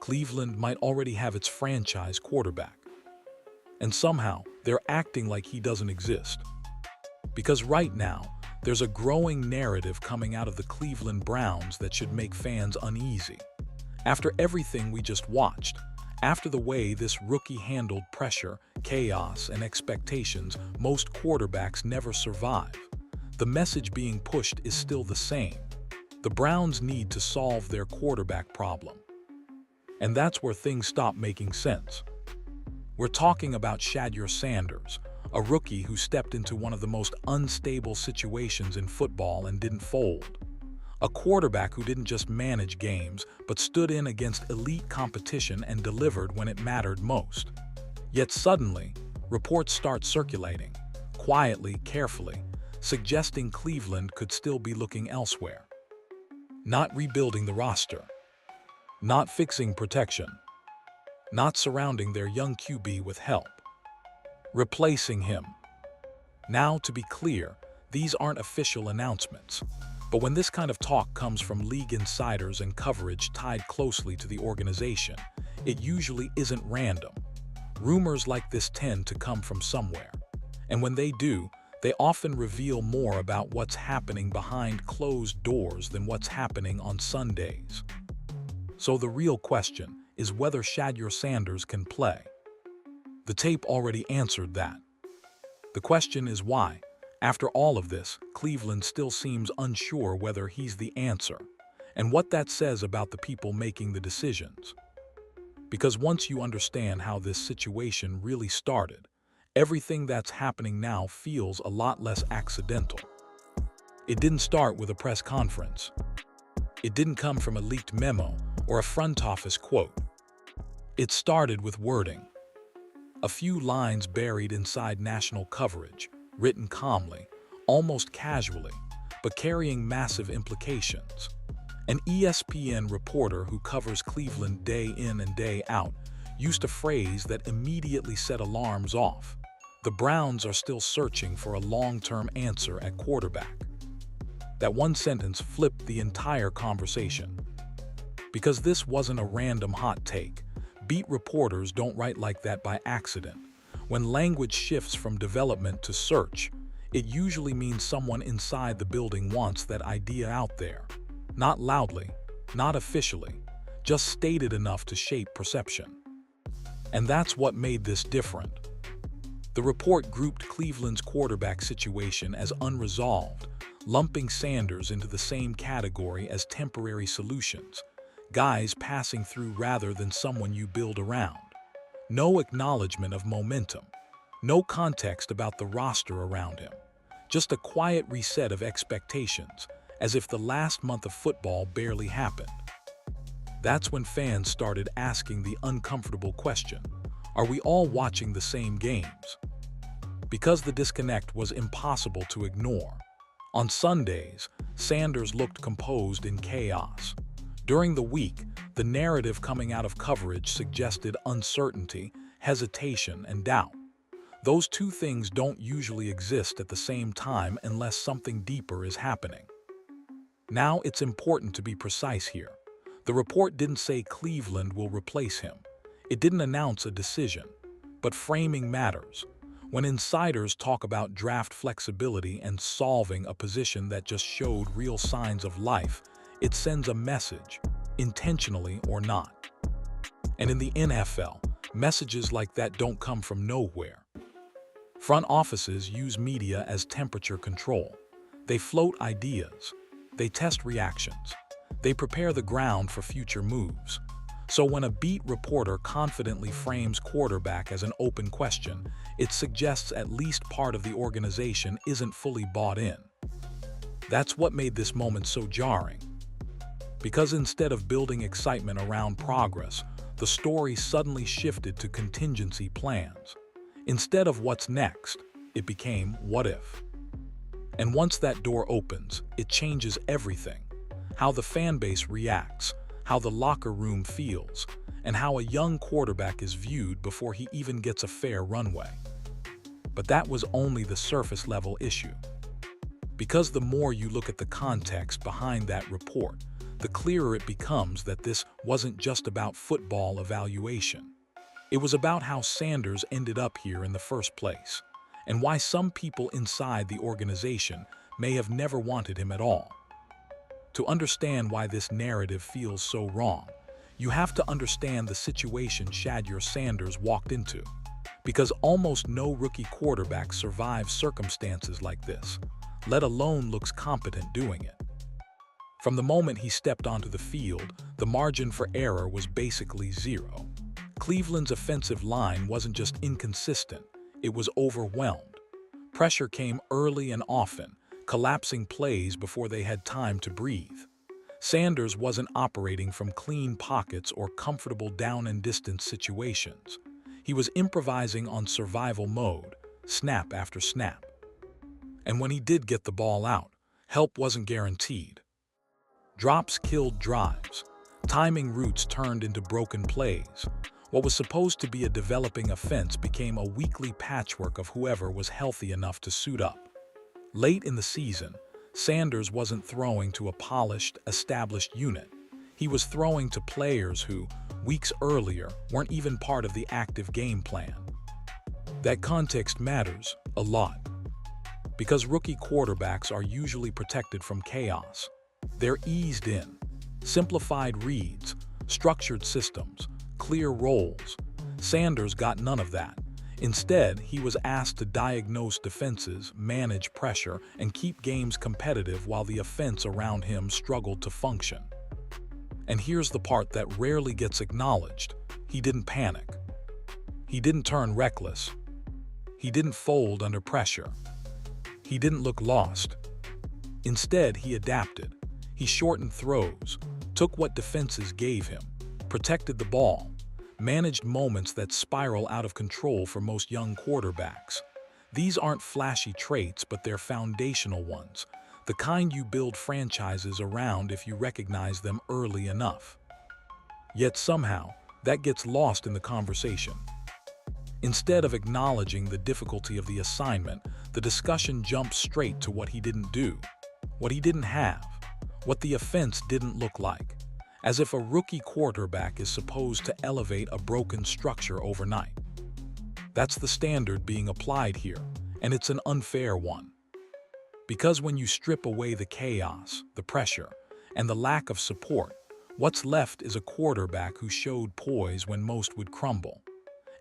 Cleveland might already have its franchise quarterback. And somehow, they're acting like he doesn't exist. Because right now, there's a growing narrative coming out of the Cleveland Browns that should make fans uneasy. After everything we just watched, after the way this rookie handled pressure, chaos, and expectations most quarterbacks never survive, the message being pushed is still the same. The Browns need to solve their quarterback problem. And that's where things stop making sense. We're talking about Shedeur Sanders, a rookie who stepped into one of the most unstable situations in football and didn't fold. A quarterback who didn't just manage games, but stood in against elite competition and delivered when it mattered most. Yet suddenly, reports start circulating, quietly, carefully, suggesting Cleveland could still be looking elsewhere. Not rebuilding the roster. Not fixing protection. Not surrounding their young QB with help. Replacing him. Now, to be clear, these aren't official announcements. But when this kind of talk comes from league insiders and coverage tied closely to the organization, it usually isn't random. Rumors like this tend to come from somewhere. And when they do, they often reveal more about what's happening behind closed doors than what's happening on Sundays. So the real question is whether Shedeur Sanders can play. The tape already answered that. The question is why, after all of this, Cleveland still seems unsure whether he's the answer, and what that says about the people making the decisions. Because once you understand how this situation really started, everything that's happening now feels a lot less accidental. It didn't start with a press conference. It didn't come from a leaked memo or a front office quote. It started with wording. A few lines buried inside national coverage, written calmly, almost casually, but carrying massive implications. An ESPN reporter who covers Cleveland day in and day out used a phrase that immediately set alarms off. The Browns are still searching for a long-term answer at quarterback. That one sentence flipped the entire conversation. Because this wasn't a random hot take. Beat reporters don't write like that by accident. When language shifts from development to search, it usually means someone inside the building wants that idea out there. Not loudly, not officially, just stated enough to shape perception. And that's what made this different. The report grouped Cleveland's quarterback situation as unresolved, lumping Sanders into the same category as temporary solutions, guys passing through rather than someone you build around. No acknowledgement of momentum, no context about the roster around him, just a quiet reset of expectations, as if the last month of football barely happened. That's when fans started asking the uncomfortable question, are we all watching the same games? Because the disconnect was impossible to ignore. On Sundays, Sanders looked composed in chaos. During the week, the narrative coming out of coverage suggested uncertainty, hesitation, and doubt. Those two things don't usually exist at the same time unless something deeper is happening. Now it's important to be precise here. The report didn't say Cleveland will replace him. It didn't announce a decision. But framing matters. When insiders talk about draft flexibility and solving a position that just showed real signs of life, it sends a message, intentionally or not. And in the NFL, messages like that don't come from nowhere. Front offices use media as temperature control. They float ideas. They test reactions. They prepare the ground for future moves. So when a beat reporter confidently frames quarterback as an open question, it suggests at least part of the organization isn't fully bought in. That's what made this moment so jarring. Because instead of building excitement around progress, the story suddenly shifted to contingency plans. Instead of what's next, it became what if. And once that door opens, it changes everything. How the fan base reacts, how the locker room feels, and how a young quarterback is viewed before he even gets a fair runway. But that was only the surface-level issue. Because the more you look at the context behind that report, the clearer it becomes that this wasn't just about football evaluation. It was about how Sanders ended up here in the first place, and why some people inside the organization may have never wanted him at all. To understand why this narrative feels so wrong, you have to understand the situation Shedeur Sanders walked into, because almost no rookie quarterback survives circumstances like this, let alone looks competent doing it. From the moment he stepped onto the field, the margin for error was basically zero. Cleveland's offensive line wasn't just inconsistent, it was overwhelmed. Pressure came early and often, collapsing plays before they had time to breathe. Sanders wasn't operating from clean pockets or comfortable down and distance situations. He was improvising on survival mode, snap after snap. And when he did get the ball out, help wasn't guaranteed. Drops killed drives. Timing routes turned into broken plays. What was supposed to be a developing offense became a weekly patchwork of whoever was healthy enough to suit up. Late in the season, Sanders wasn't throwing to a polished, established unit. He was throwing to players who, weeks earlier, weren't even part of the active game plan. That context matters a lot, because rookie quarterbacks are usually protected from chaos. They're eased in. Simplified reads, structured systems, clear roles. Sanders got none of that. Instead, he was asked to diagnose defenses, manage pressure, and keep games competitive while the offense around him struggled to function. And here's the part that rarely gets acknowledged. He didn't panic. He didn't turn reckless. He didn't fold under pressure. He didn't look lost. Instead, he adapted. He shortened throws, took what defenses gave him, protected the ball, managed moments that spiral out of control for most young quarterbacks. These aren't flashy traits, but they're foundational ones, the kind you build franchises around if you recognize them early enough. Yet somehow, that gets lost in the conversation. Instead of acknowledging the difficulty of the assignment, the discussion jumps straight to what he didn't do, what he didn't have, what the offense didn't look like, as if a rookie quarterback is supposed to elevate a broken structure overnight. That's the standard being applied here, and it's an unfair one. Because when you strip away the chaos, the pressure, and the lack of support, what's left is a quarterback who showed poise when most would crumble.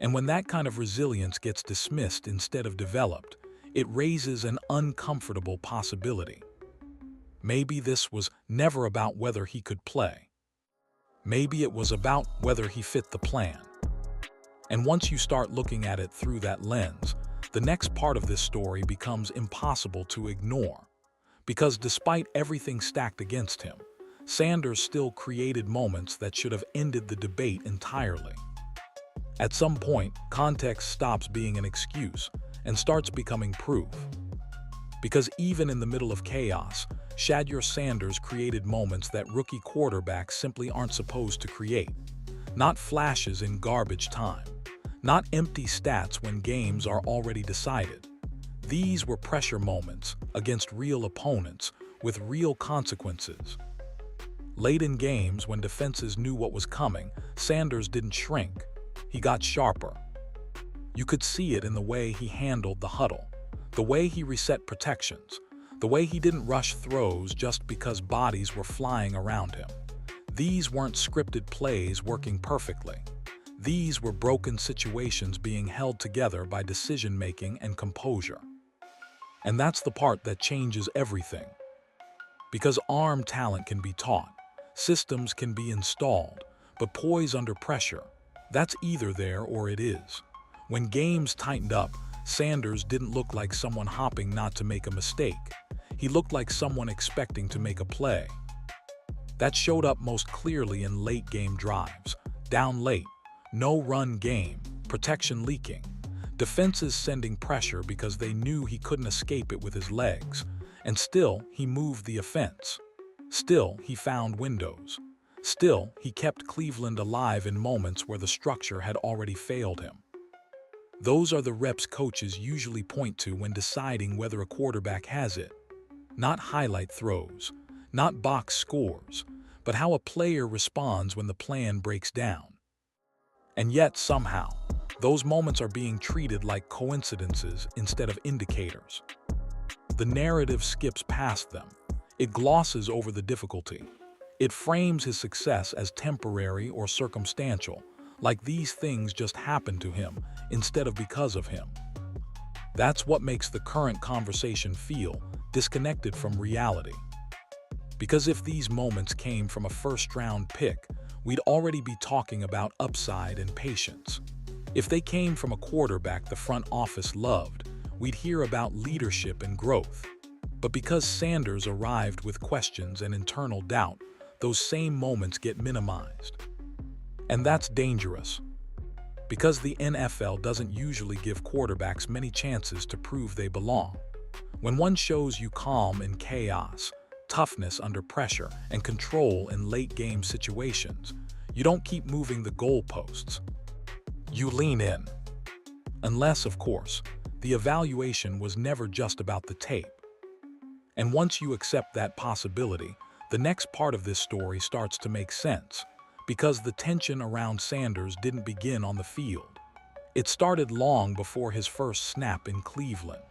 And when that kind of resilience gets dismissed instead of developed, it raises an uncomfortable possibility. Maybe this was never about whether he could play. Maybe it was about whether he fit the plan. And once you start looking at it through that lens, the next part of this story becomes impossible to ignore. Because despite everything stacked against him, Sanders still created moments that should have ended the debate entirely. At some point, context stops being an excuse and starts becoming proof. Because even in the middle of chaos, Shedeur Sanders created moments that rookie quarterbacks simply aren't supposed to create. Not flashes in garbage time. Not empty stats when games are already decided. These were pressure moments against real opponents with real consequences. Late in games, when defenses knew what was coming, Sanders didn't shrink. He got sharper. You could see it in the way he handled the huddle, the way he reset protections, the way he didn't rush throws just because bodies were flying around him. These weren't scripted plays working perfectly. These were broken situations being held together by decision-making and composure. And that's the part that changes everything. Because arm talent can be taught, systems can be installed, but poise under pressure, that's either there or it is. When games tightened up, Sanders didn't look like someone hopping not to make a mistake. He looked like someone expecting to make a play. That showed up most clearly in late-game drives. Down late, no run game, protection leaking. Defenses sending pressure because they knew he couldn't escape it with his legs. And still, he moved the offense. Still, he found windows. Still, he kept Cleveland alive in moments where the structure had already failed him. Those are the reps coaches usually point to when deciding whether a quarterback has it. Not highlight throws, not box scores, but how a player responds when the plan breaks down. And yet, somehow, those moments are being treated like coincidences instead of indicators. The narrative skips past them. It glosses over the difficulty. It frames his success as temporary or circumstantial, like these things just happened to him instead of because of him. That's what makes the current conversation feel disconnected from reality. Because if these moments came from a first-round pick, we'd already be talking about upside and patience. If they came from a quarterback the front office loved, we'd hear about leadership and growth. But because Sanders arrived with questions and internal doubt, those same moments get minimized. And that's dangerous. Because the NFL doesn't usually give quarterbacks many chances to prove they belong. When one shows you calm in chaos, toughness under pressure, and control in late-game situations, you don't keep moving the goalposts. You lean in. Unless, of course, the evaluation was never just about the tape. And once you accept that possibility, the next part of this story starts to make sense, because the tension around Sanders didn't begin on the field. It started long before his first snap in Cleveland.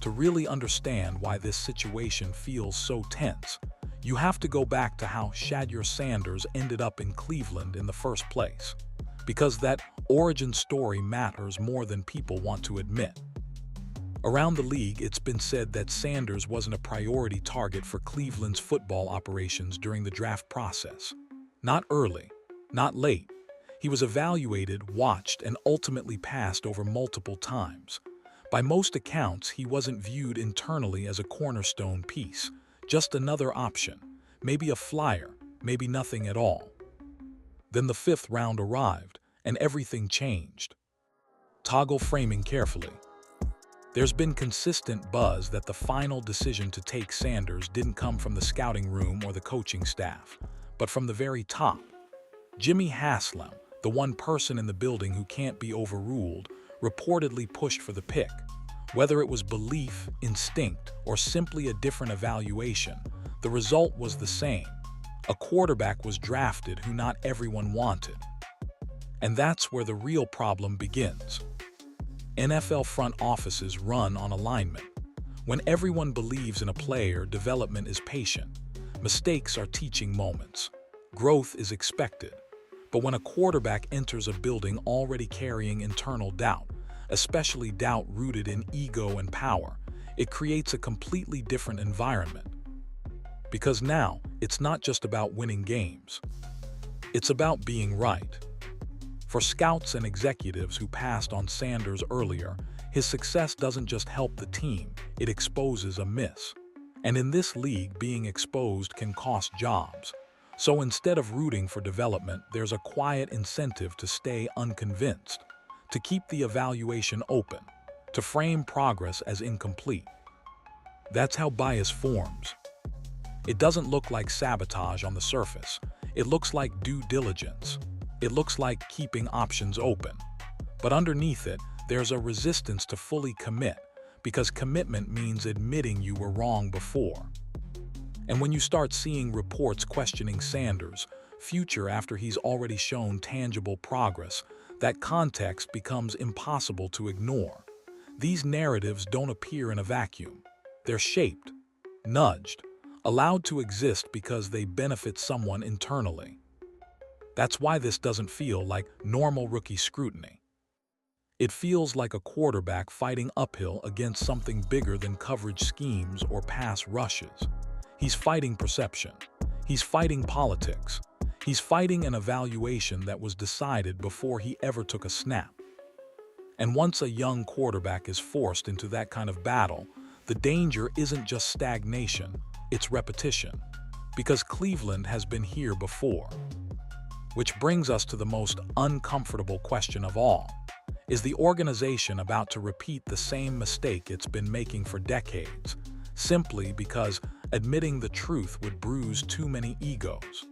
To really understand why this situation feels so tense, you have to go back to how Shedeur Sanders ended up in Cleveland in the first place, because that origin story matters more than people want to admit. Around the league, it's been said that Sanders wasn't a priority target for Cleveland's football operations during the draft process. Not early, not late. He was evaluated, watched, and ultimately passed over multiple times. By most accounts, he wasn't viewed internally as a cornerstone piece, just another option, maybe a flyer, maybe nothing at all. Then the fifth round arrived, and everything changed. Toggle framing carefully. There's been consistent buzz that the final decision to take Sanders didn't come from the scouting room or the coaching staff, but from the very top. Jimmy Haslam, the one person in the building who can't be overruled, reportedly pushed for the pick. Whether it was belief, instinct, or simply a different evaluation, the result was the same. A quarterback was drafted who not everyone wanted. And that's where the real problem begins. NFL front offices run on alignment. When everyone believes in a player, development is patient. Mistakes are teaching moments. Growth is expected. But when a quarterback enters a building already carrying internal doubt, especially doubt rooted in ego and power, it creates a completely different environment. Because now, it's not just about winning games. It's about being right. For scouts and executives who passed on Sanders earlier, his success doesn't just help the team, it exposes a miss. And in this league, being exposed can cost jobs. So instead of rooting for development, there's a quiet incentive to stay unconvinced, to keep the evaluation open, to frame progress as incomplete. That's how bias forms. It doesn't look like sabotage on the surface. It looks like due diligence. It looks like keeping options open. But underneath it, there's a resistance to fully commit, because commitment means admitting you were wrong before. And when you start seeing reports questioning Sanders' future after he's already shown tangible progress, that context becomes impossible to ignore. These narratives don't appear in a vacuum. They're shaped, nudged, allowed to exist because they benefit someone internally. That's why this doesn't feel like normal rookie scrutiny. It feels like a quarterback fighting uphill against something bigger than coverage schemes or pass rushes. He's fighting perception. He's fighting politics. He's fighting an evaluation that was decided before he ever took a snap. And once a young quarterback is forced into that kind of battle, the danger isn't just stagnation, it's repetition. Because Cleveland has been here before. Which brings us to the most uncomfortable question of all. Is the organization about to repeat the same mistake it's been making for decades, simply because admitting the truth would bruise too many egos?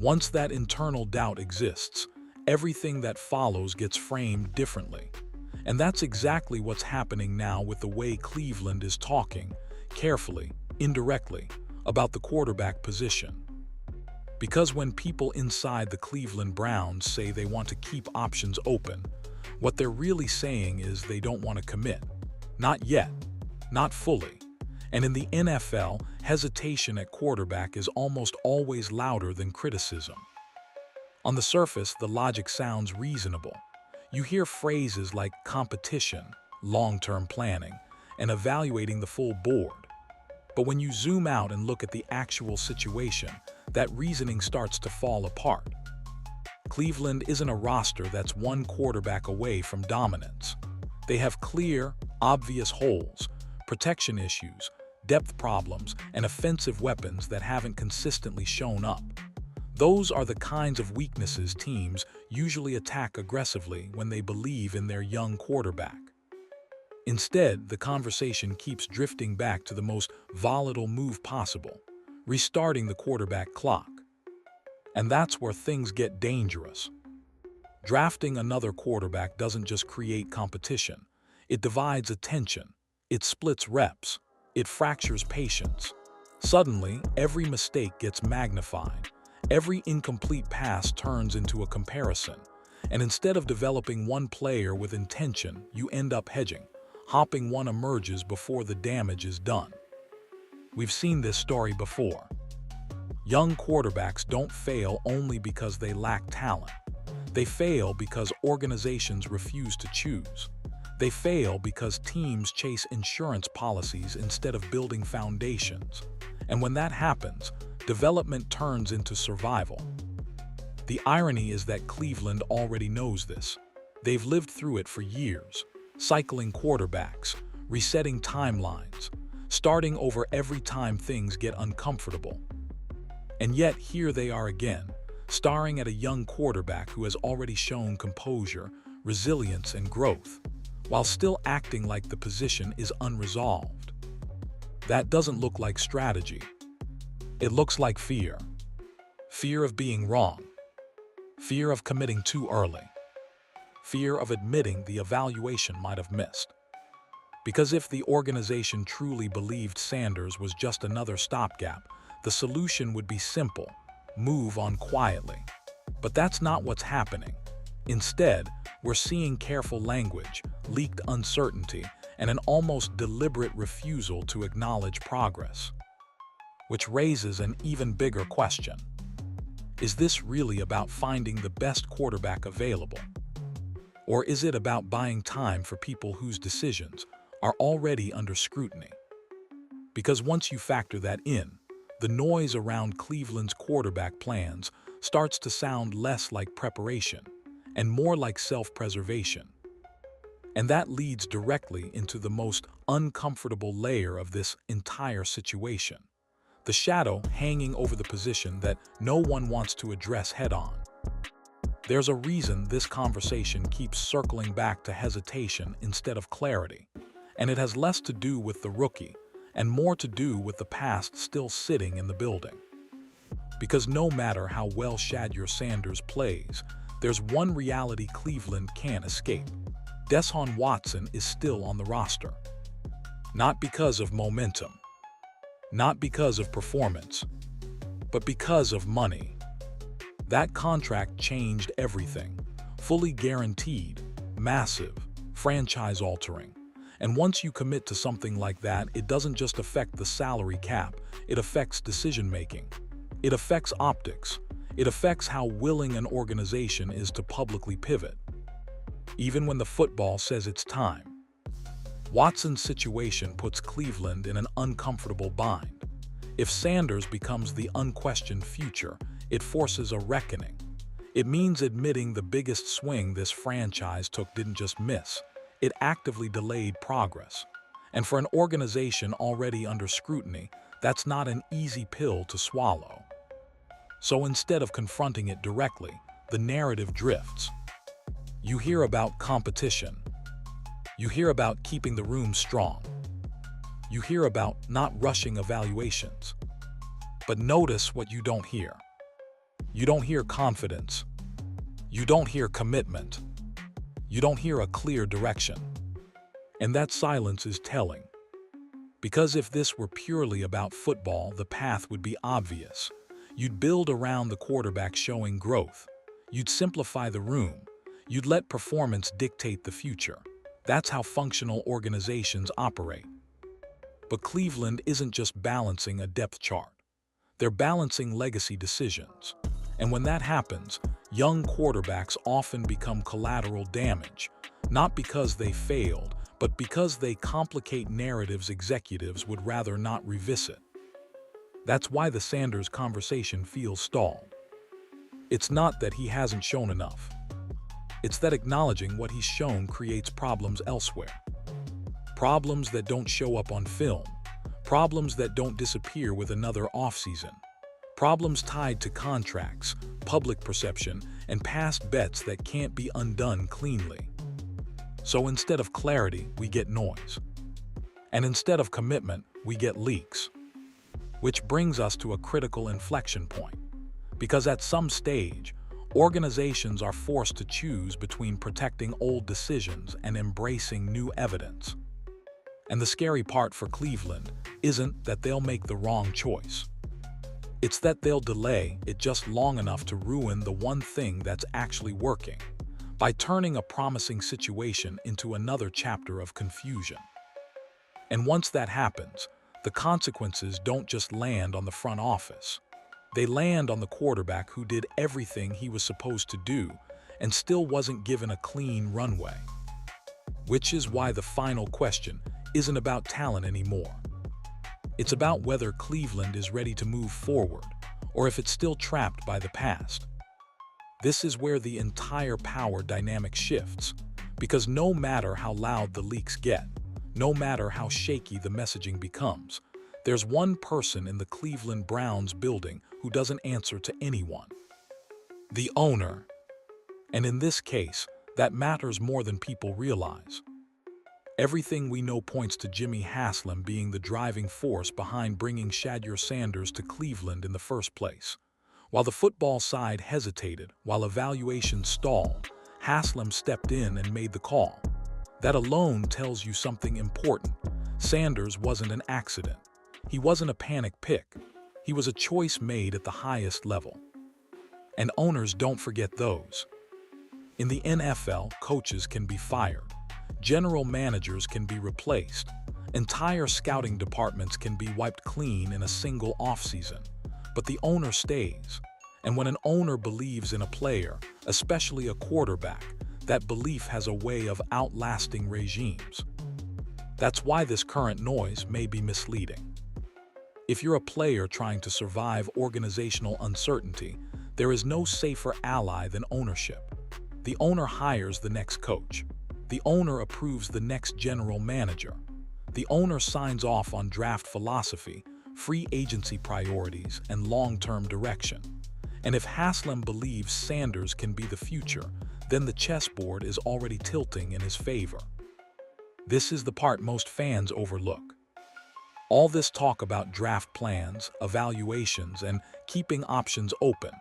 Once that internal doubt exists, everything that follows gets framed differently. And that's exactly what's happening now with the way Cleveland is talking, carefully, indirectly, about the quarterback position. Because when people inside the Cleveland Browns say they want to keep options open, what they're really saying is they don't want to commit. Not yet. Not fully. And in the NFL, hesitation at quarterback is almost always louder than criticism. On the surface, the logic sounds reasonable. You hear phrases like competition, long-term planning, and evaluating the full board. But when you zoom out and look at the actual situation, that reasoning starts to fall apart. Cleveland isn't a roster that's one quarterback away from dominance. They have clear, obvious holes, protection issues, depth problems, and offensive weapons that haven't consistently shown up. Those are the kinds of weaknesses teams usually attack aggressively when they believe in their young quarterback. Instead, the conversation keeps drifting back to the most volatile move possible, restarting the quarterback clock. And that's where things get dangerous. Drafting another quarterback doesn't just create competition. It divides attention. It splits reps. It fractures patience. Suddenly, every mistake gets magnified. Every incomplete pass turns into a comparison. And instead of developing one player with intention, you end up hedging. Hopping one emerges before the damage is done. We've seen this story before. Young quarterbacks don't fail only because they lack talent. They fail because organizations refuse to choose. They fail because teams chase insurance policies instead of building foundations. And when that happens, development turns into survival. The irony is that Cleveland already knows this. They've lived through it for years, cycling quarterbacks, resetting timelines, starting over every time things get uncomfortable. And yet here they are again, staring at a young quarterback who has already shown composure, resilience, and growth, while still acting like the position is unresolved. That doesn't look like strategy. It looks like fear. Fear of being wrong. Fear of committing too early. Fear of admitting the evaluation might have missed. Because if the organization truly believed Sanders was just another stopgap, the solution would be simple: move on quietly. But that's not what's happening. Instead, we're seeing careful language, leaked uncertainty, and an almost deliberate refusal to acknowledge progress. Which raises an even bigger question. Is this really about finding the best quarterback available? Or is it about buying time for people whose decisions are already under scrutiny? Because once you factor that in, the noise around Cleveland's quarterback plans starts to sound less like preparation and more like self-preservation. And that leads directly into the most uncomfortable layer of this entire situation: the shadow hanging over the position that no one wants to address head-on. There's a reason this conversation keeps circling back to hesitation instead of clarity, and it has less to do with the rookie and more to do with the past still sitting in the building. Because no matter how well Shedeur Sanders plays, there's one reality Cleveland can't escape. Deshaun Watson is still on the roster. Not because of momentum, not because of performance, but because of money. That contract changed everything. Fully guaranteed, massive, franchise-altering. And once you commit to something like that, it doesn't just affect the salary cap, it affects decision-making. It affects optics. It affects how willing an organization is to publicly pivot, even when the football says it's time. Watson's situation puts Cleveland in an uncomfortable bind. If Sanders becomes the unquestioned future, it forces a reckoning. It means admitting the biggest swing this franchise took didn't just miss, it actively delayed progress. And for an organization already under scrutiny, that's not an easy pill to swallow. So instead of confronting it directly, the narrative drifts. You hear about competition. You hear about keeping the room strong. You hear about not rushing evaluations. But notice what you don't hear. You don't hear confidence. You don't hear commitment. You don't hear a clear direction. And that silence is telling. Because if this were purely about football, the path would be obvious. You'd build around the quarterback showing growth. You'd simplify the room. You'd let performance dictate the future. That's how functional organizations operate. But Cleveland isn't just balancing a depth chart. They're balancing legacy decisions. And when that happens, young quarterbacks often become collateral damage, not because they failed, but because they complicate narratives executives would rather not revisit. That's why the Sanders conversation feels stalled. It's not that he hasn't shown enough. It's that acknowledging what he's shown creates problems elsewhere. Problems that don't show up on film. Problems that don't disappear with another offseason. Problems tied to contracts, public perception, and past bets that can't be undone cleanly. So instead of clarity, we get noise. And instead of commitment, we get leaks. Which brings us to a critical inflection point. Because at some stage, organizations are forced to choose between protecting old decisions and embracing new evidence. And the scary part for Cleveland isn't that they'll make the wrong choice. It's that they'll delay it just long enough to ruin the one thing that's actually working, by turning a promising situation into another chapter of confusion. And once that happens, the consequences don't just land on the front office. They land on the quarterback who did everything he was supposed to do and still wasn't given a clean runway. Which is why the final question isn't about talent anymore. It's about whether Cleveland is ready to move forward, or if it's still trapped by the past. This is where the entire power dynamic shifts, because no matter how loud the leaks get, no matter how shaky the messaging becomes, there's one person in the Cleveland Browns building who doesn't answer to anyone: the owner. And in this case, that matters more than people realize. Everything we know points to Jimmy Haslam being the driving force behind bringing Shedeur Sanders to Cleveland in the first place. While the football side hesitated, while evaluations stalled, Haslam stepped in and made the call. That alone tells you something important. Sanders wasn't an accident. He wasn't a panic pick. He was a choice made at the highest level. And owners don't forget those. In the NFL, coaches can be fired. General managers can be replaced. Entire scouting departments can be wiped clean in a single offseason. But the owner stays. And when an owner believes in a player, especially a quarterback, that belief has a way of outlasting regimes. That's why this current noise may be misleading. If you're a player trying to survive organizational uncertainty, there is no safer ally than ownership. The owner hires the next coach. The owner approves the next general manager. The owner signs off on draft philosophy, free agency priorities, and long-term direction. And if Haslam believes Sanders can be the future, then the chessboard is already tilting in his favor. This is the part most fans overlook. All this talk about draft plans, evaluations, and keeping options open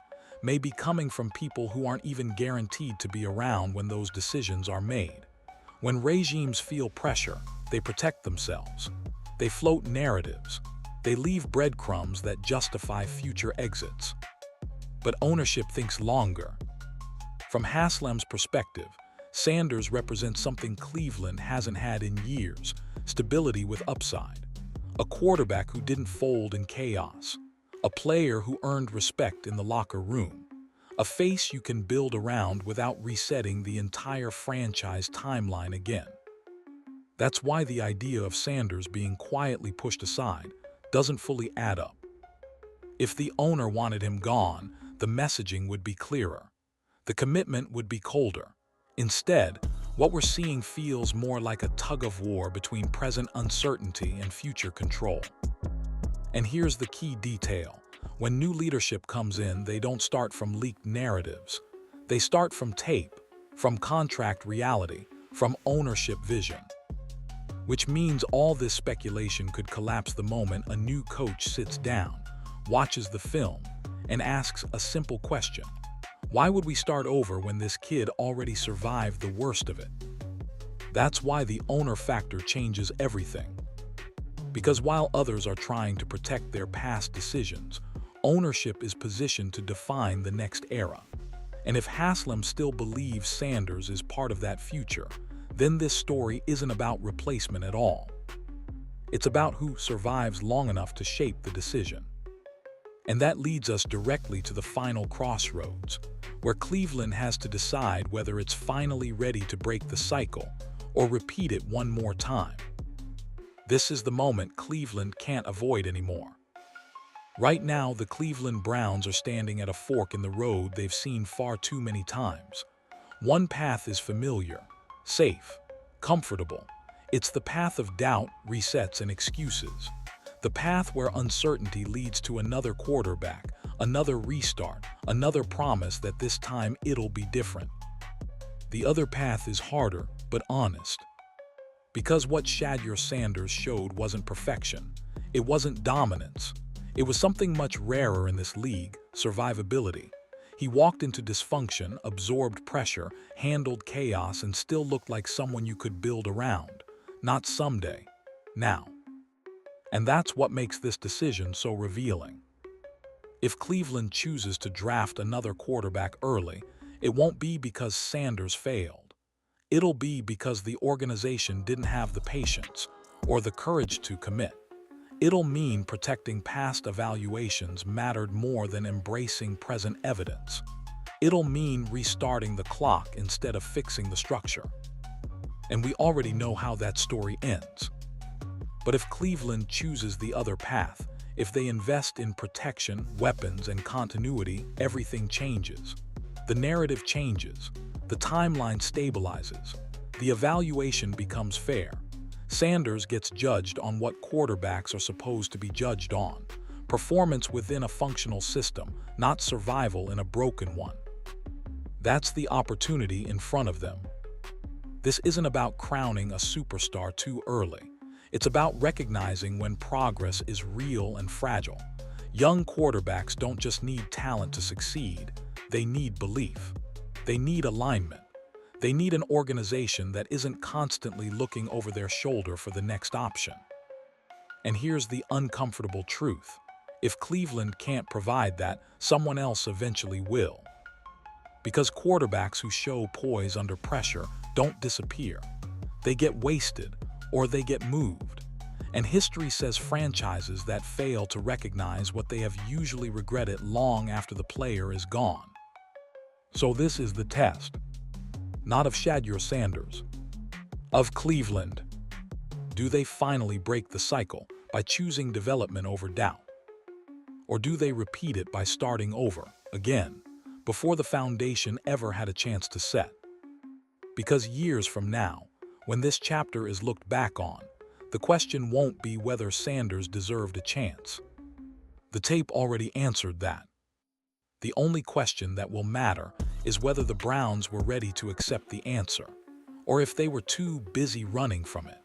may be coming from people who aren't even guaranteed to be around when those decisions are made. When regimes feel pressure, they protect themselves. They float narratives. They leave breadcrumbs that justify future exits. But ownership thinks longer. From Haslam's perspective, Sanders represents something Cleveland hasn't had in years: stability with upside. A quarterback who didn't fold in chaos. A player who earned respect in the locker room. A face you can build around without resetting the entire franchise timeline again. That's why the idea of Sanders being quietly pushed aside doesn't fully add up. If the owner wanted him gone, the messaging would be clearer. The commitment would be colder. Instead, what we're seeing feels more like a tug-of-war between present uncertainty and future control. And here's the key detail. When new leadership comes in, they don't start from leaked narratives. They start from tape, from contract reality, from ownership vision. Which means all this speculation could collapse the moment a new coach sits down, watches the film, and asks a simple question. Why would we start over when this kid already survived the worst of it? That's why the owner factor changes everything. Because while others are trying to protect their past decisions, Ownership is positioned to define the next era. And if Haslam still believes Sanders is part of that future, then this story isn't about replacement at all. It's about who survives long enough to shape the decision. And that leads us directly to the final crossroads, where Cleveland has to decide whether it's finally ready to break the cycle or repeat it one more time. This is the moment Cleveland can't avoid anymore. Right now, the Cleveland Browns are standing at a fork in the road they've seen far too many times. One path is familiar, safe, comfortable. It's the path of doubt, resets, and excuses. The path where uncertainty leads to another quarterback, another restart, another promise that this time it'll be different. The other path is harder, but honest. Because what Shedeur Sanders showed wasn't perfection. It wasn't dominance. It was something much rarer in this league, survivability. He walked into dysfunction, absorbed pressure, handled chaos, and still looked like someone you could build around. Not someday, now. And that's what makes this decision so revealing. If Cleveland chooses to draft another quarterback early, it won't be because Sanders failed. It'll be because the organization didn't have the patience or the courage to commit. It'll mean protecting past evaluations mattered more than embracing present evidence. It'll mean restarting the clock instead of fixing the structure. And we already know how that story ends. But if Cleveland chooses the other path, if they invest in protection, weapons, and continuity, everything changes. The narrative changes. The timeline stabilizes. The evaluation becomes fair. Sanders gets judged on what quarterbacks are supposed to be judged on. Performance within a functional system, not survival in a broken one. That's the opportunity in front of them. This isn't about crowning a superstar too early. It's about recognizing when progress is real and fragile. Young quarterbacks don't just need talent to succeed. They need belief. They need alignment. They need an organization that isn't constantly looking over their shoulder for the next option. And here's the uncomfortable truth. If Cleveland can't provide that, someone else eventually will. Because quarterbacks who show poise under pressure don't disappear. They get wasted, or they get moved. And history says franchises that fail to recognize what they have usually regretted long after the player is gone. So this is the test. Not of Shedeur Sanders, of Cleveland. Do they finally break the cycle by choosing development over doubt? Or do they repeat it by starting over, again, before the foundation ever had a chance to set? Because years from now, when this chapter is looked back on, the question won't be whether Sanders deserved a chance. The tape already answered that. The only question that will matter is whether the Browns were ready to accept the answer, or if they were too busy running from it.